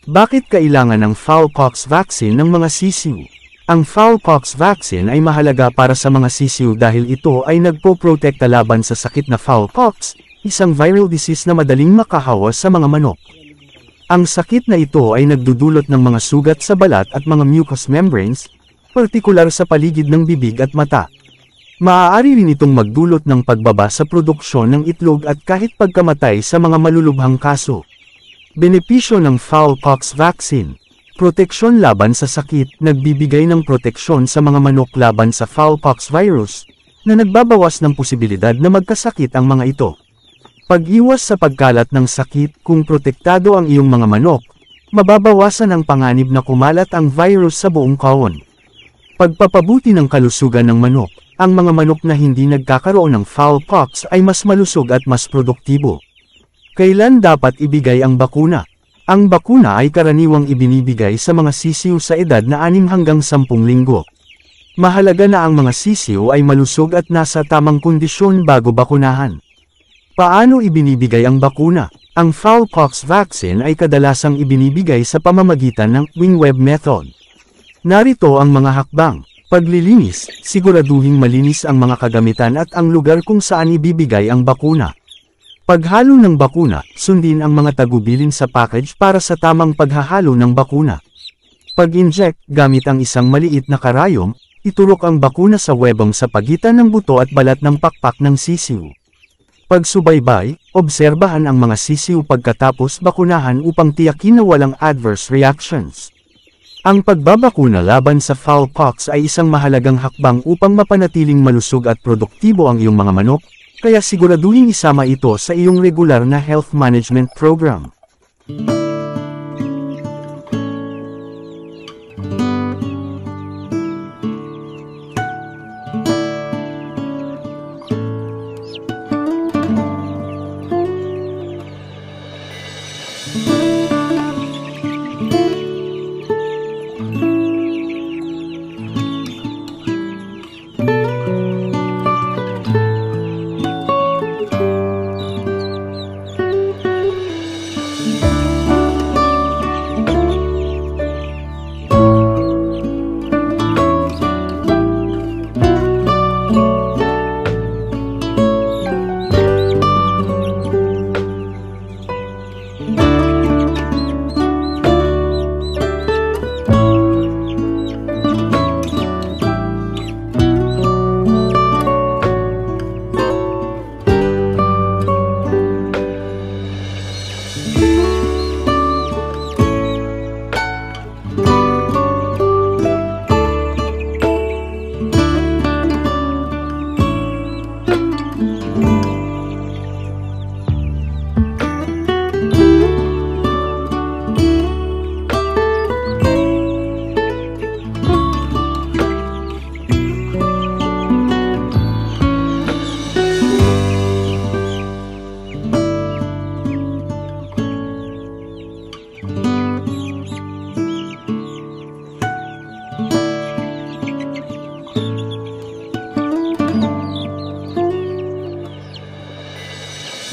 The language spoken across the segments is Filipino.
Bakit kailangan ng fowlpox vaccine ng mga sisiw? Ang fowlpox vaccine ay mahalaga para sa mga sisiw dahil ito ay nagpoprotekta laban sa sakit na fowlpox, isang viral disease na madaling makahawa sa mga manok. Ang sakit na ito ay nagdudulot ng mga sugat sa balat at mga mucous membranes, partikular sa paligid ng bibig at mata. Maaari rin itong magdulot ng pagbaba sa produksyon ng itlog at kahit pagkamatay sa mga malulubhang kaso. Benepisyo ng fowlpox vaccine. Proteksyon laban sa sakit, nagbibigay ng proteksyon sa mga manok laban sa fowlpox virus, na nagbabawas ng posibilidad na magkasakit ang mga ito. Pag-iwas sa pagkalat ng sakit, kung protektado ang iyong mga manok, mababawasan ang panganib na kumalat ang virus sa buong kaon. Pagpapabuti ng kalusugan ng manok, ang mga manok na hindi nagkakaroon ng fowlpox ay mas malusog at mas produktibo. Kailan dapat ibigay ang bakuna? Ang bakuna ay karaniwang ibinibigay sa mga sisiw sa edad na 6 hanggang 10 linggo. Mahalaga na ang mga sisiw ay malusog at nasa tamang kondisyon bago bakunahan. Paano ibinibigay ang bakuna? Ang fowlpox vaccine ay kadalasang ibinibigay sa pamamagitan ng wing-web method. Narito ang mga hakbang. Paglilinis, siguraduhing malinis ang mga kagamitan at ang lugar kung saan ibibigay ang bakuna. Paghalo ng bakuna, sundin ang mga tagubilin sa package para sa tamang paghahalo ng bakuna. Pag-inject, gamit ang isang maliit na karayom, iturok ang bakuna sa webong sa pagitan ng buto at balat ng pakpak ng sisiw. Pagsubaybay, obserbahan ang mga sisiw pagkatapos bakunahan upang tiyakin na walang adverse reactions. Ang pagbabakuna laban sa fowlpox ay isang mahalagang hakbang upang mapanatiling malusog at produktibo ang iyong mga manok, kaya siguraduhin isama ito sa iyong regular na health management program.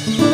you.